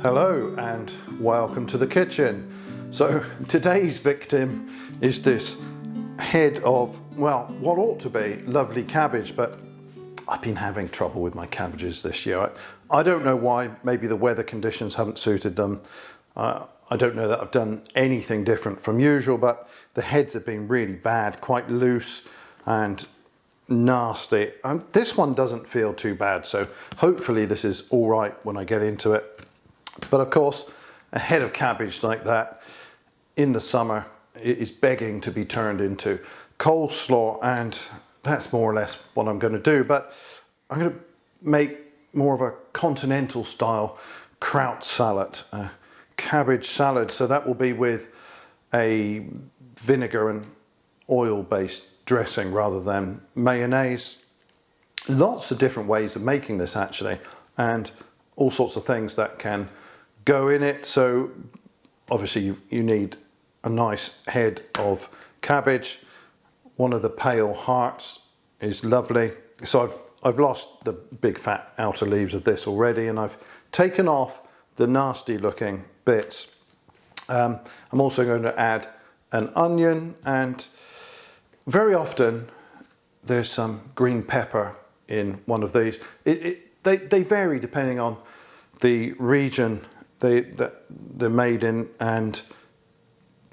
Hello and welcome to the kitchen. So today's victim is this head of, well, what ought to be lovely cabbage, but I've been having trouble with my cabbages this year. I don't know why. Maybe the weather conditions haven't suited them. I don't know that I've done anything different from usual, but the heads have been really bad, quite loose and nasty. And this one doesn't feel too bad, so hopefully this is all right when I get into it. But of course, a head of cabbage like that in the summer is begging to be turned into coleslaw, and that's more or less what I'm going to do. But I'm going to make more of a continental style Krautsalat, cabbage salad. So that will be with a vinegar and oil based dressing rather than mayonnaise. Lots of different ways of making this actually, and all sorts of things that can go in it. So obviously you need a nice head of cabbage. One of the pale hearts is lovely. So I've lost the big fat outer leaves of this already, and I've taken off the nasty looking bits. I'm also going to add an onion, and very often there's some green pepper in one of these. They vary depending on the region they're made in, and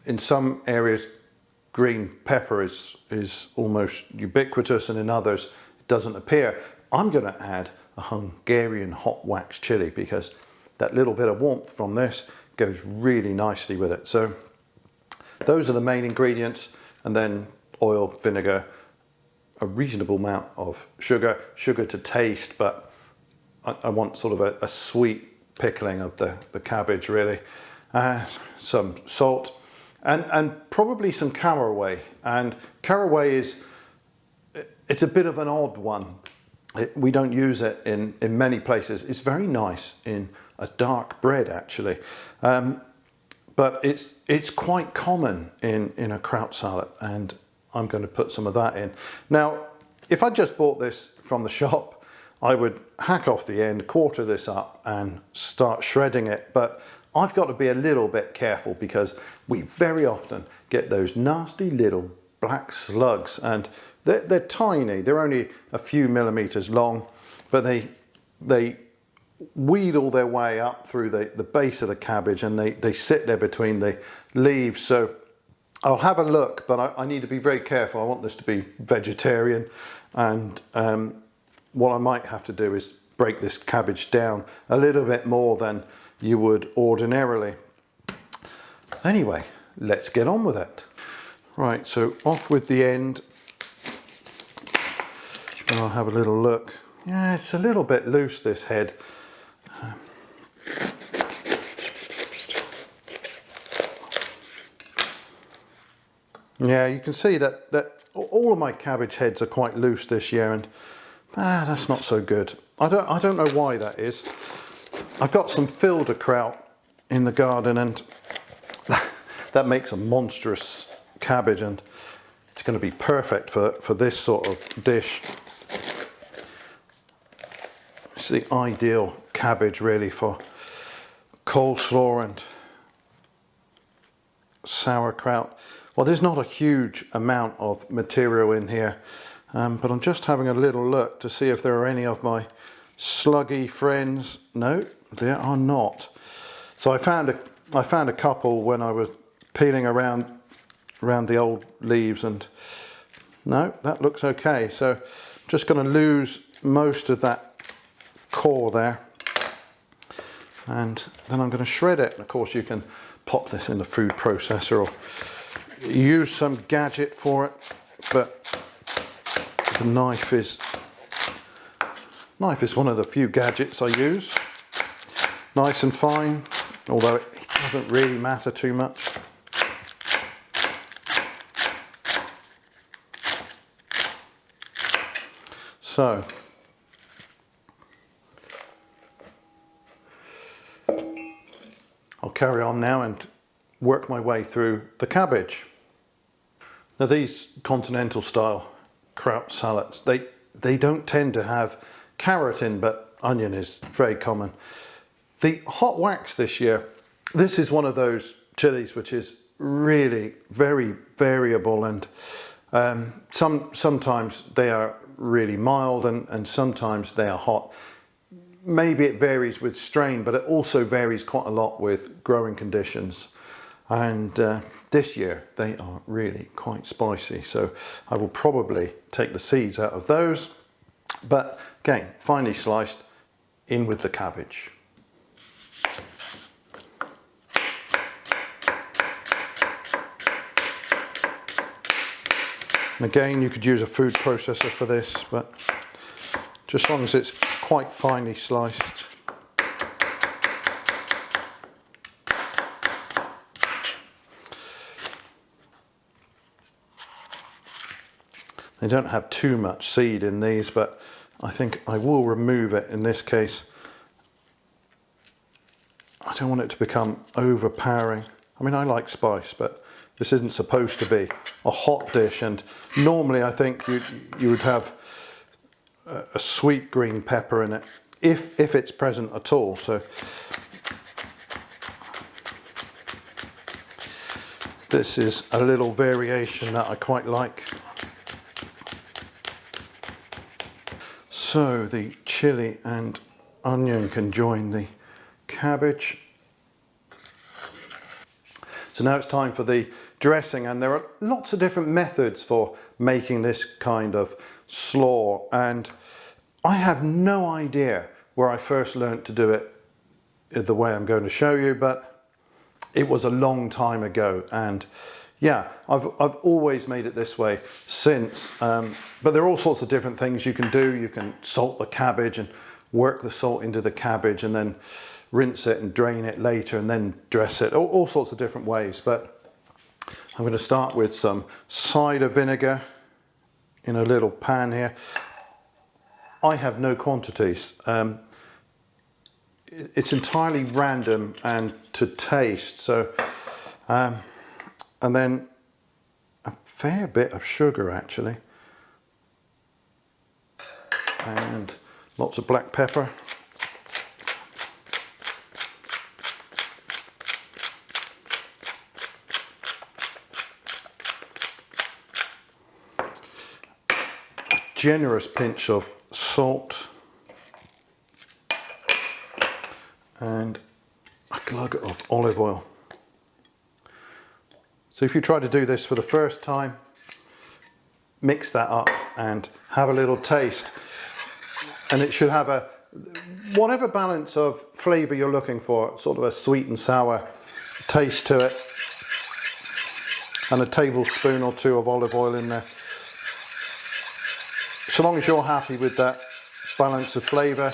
in some areas green pepper is almost ubiquitous, and in others it doesn't appear. I'm going to add a Hungarian hot wax chili because that little bit of warmth from this goes really nicely with it. So those are the main ingredients, and then oil, vinegar, a reasonable amount of sugar to taste, but I want sort of a sweet pickling of the cabbage really. Some salt and probably some caraway. And caraway it's a bit of an odd one. We don't use it in many places. It's very nice in a dark bread actually. But it's quite common in a Krautsalat, and I'm going to put some of that in. Now, if I just bought this from the shop, I would hack off the end, quarter this up and start shredding it. But I've got to be a little bit careful because we very often get those nasty little black slugs, and they're tiny. They're only a few millimeters long, but they wheedle their way up through the base of the cabbage, and they sit there between the leaves. So I'll have a look, but I need to be very careful. I want this to be vegetarian, and what I might have to do is break this cabbage down a little bit more than you would ordinarily. Anyway, let's get on with it. Right, so off with the end. And I'll have a little look. Yeah, it's a little bit loose, this head. Yeah, you can see that all of my cabbage heads are quite loose this year, and that's not so good. I don't know why that is. I've got some filter kraut in the garden, and that makes a monstrous cabbage, and it's going to be perfect for this sort of dish. It's the ideal cabbage really for coleslaw and sauerkraut. Well, there's not a huge amount of material in here, but I'm just having a little look to see if there are any of my sluggy friends. No, there are not. So I found a couple when I was peeling around the old leaves, and no, that looks okay. So I'm just going to lose most of that core there, and then I'm going to shred it. And of course you can pop this in the food processor or use some gadget for it, but the knife is one of the few gadgets I use. Nice and fine, although it doesn't really matter too much. So I'll carry on now and work my way through the cabbage. Now these continental style Krautsalats, they don't tend to have carrot in, but onion is very common. The hot wax this year, this is one of those chilies which is really very variable, and sometimes they are really mild and sometimes they are hot. Maybe it varies with strain, but it also varies quite a lot with growing conditions. And this year they are really quite spicy, so I will probably take the seeds out of those. But again, finely sliced in with the cabbage. And again, you could use a food processor for this, but just as long as it's quite finely sliced. They don't have too much seed in these, but I think I will remove it in this case. I don't want it to become overpowering. I mean, I like spice, but this isn't supposed to be a hot dish, and normally I think you would have a sweet green pepper in it, if it's present at all. So this is a little variation that I quite like. So the chili and onion can join the cabbage. So now it's time for the dressing, and there are lots of different methods for making this kind of slaw, and I have no idea where I first learnt to do it the way I'm going to show you, but it was a long time ago, and yeah, I've always made it this way since. But there are all sorts of different things you can do. You can salt the cabbage and work the salt into the cabbage and then rinse it and drain it later and then dress it. All sorts of different ways. But I'm going to start with some cider vinegar in a little pan here. I have no quantities. It's entirely random and to taste. So. And then a fair bit of sugar actually, and lots of black pepper. A generous pinch of salt and a glug of olive oil. So if you try to do this for the first time, mix that up and have a little taste. And it should have a, whatever balance of flavour you're looking for, sort of a sweet and sour taste to it. And a tablespoon or two of olive oil in there. So long as you're happy with that balance of flavour,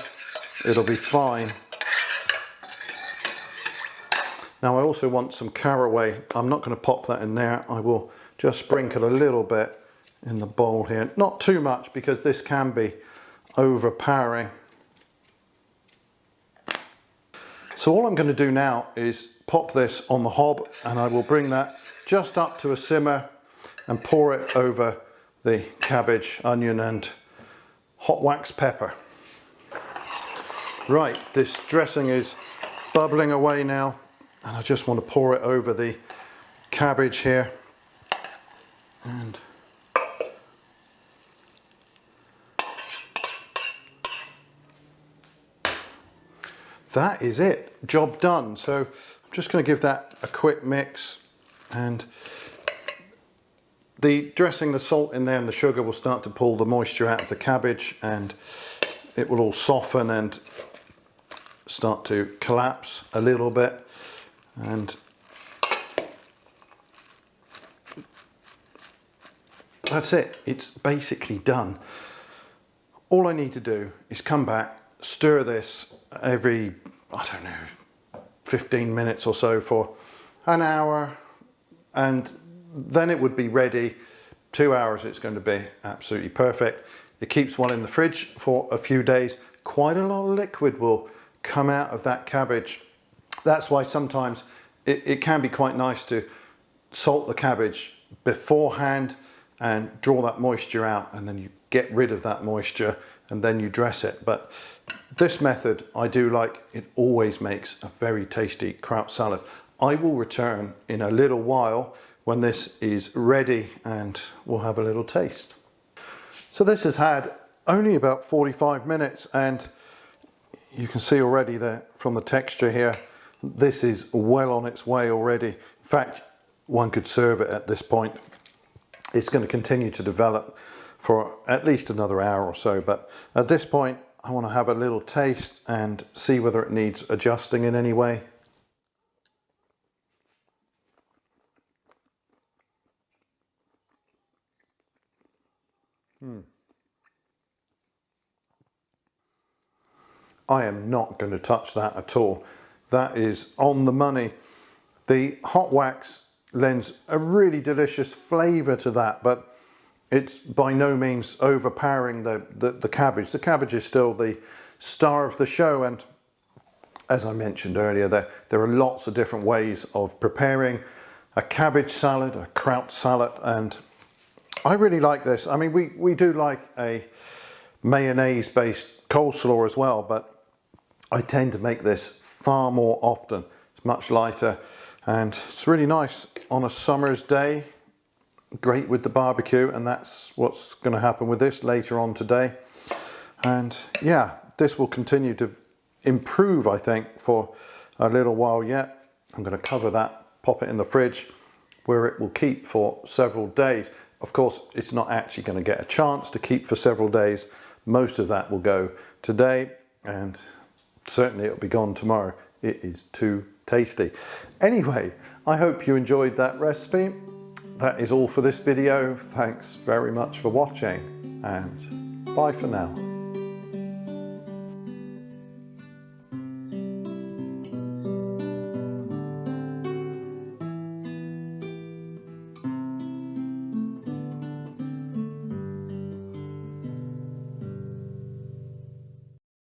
it'll be fine. Now I also want some caraway. I'm not going to pop that in there. I will just sprinkle a little bit in the bowl here. Not too much because this can be overpowering. So all I'm going to do now is pop this on the hob, and I will bring that just up to a simmer and pour it over the cabbage, onion and hot wax pepper. Right, this dressing is bubbling away now. And I just want to pour it over the cabbage here. And that is it, job done. So I'm just going to give that a quick mix, and the dressing, the salt in there and the sugar will start to pull the moisture out of the cabbage, and it will all soften and start to collapse a little bit. And that's it, it's basically done. All I need to do is come back, stir this every, I don't know, 15 minutes or so for an hour, and then it would be ready. 2 hours it's going to be absolutely perfect. It keeps one in the fridge for a few days. Quite a lot of liquid will come out of that cabbage. That's why sometimes it can be quite nice to salt the cabbage beforehand and draw that moisture out, and then you get rid of that moisture and then you dress it. But this method I do like. It always makes a very tasty kraut salad. I will return in a little while when this is ready and we'll have a little taste. So this has had only about 45 minutes, and you can see already that from the texture here, this is well on its way already. In fact, one could serve it at this point. It's going to continue to develop for at least another hour or so, but at this point I want to have a little taste and see whether it needs adjusting in any way. I am not going to touch that at all. That is on the money. The hot wax lends a really delicious flavour to that, but it's by no means overpowering the cabbage. The cabbage is still the star of the show, and as I mentioned earlier, there are lots of different ways of preparing a cabbage salad, a Krautsalat, and I really like this. I mean, we do like a mayonnaise based coleslaw as well, but I tend to make this far more often. It's much lighter and it's really nice on a summer's day. Great with the barbecue, and that's what's going to happen with this later on today. And yeah, this will continue to improve, I think, for a little while yet. I'm going to cover that, pop it in the fridge where it will keep for several days. Of course, it's not actually going to get a chance to keep for several days. Most of that will go today, and certainly it'll be gone tomorrow. It is too tasty. Anyway, I hope you enjoyed that recipe. That is all for this video. Thanks very much for watching, and bye for now.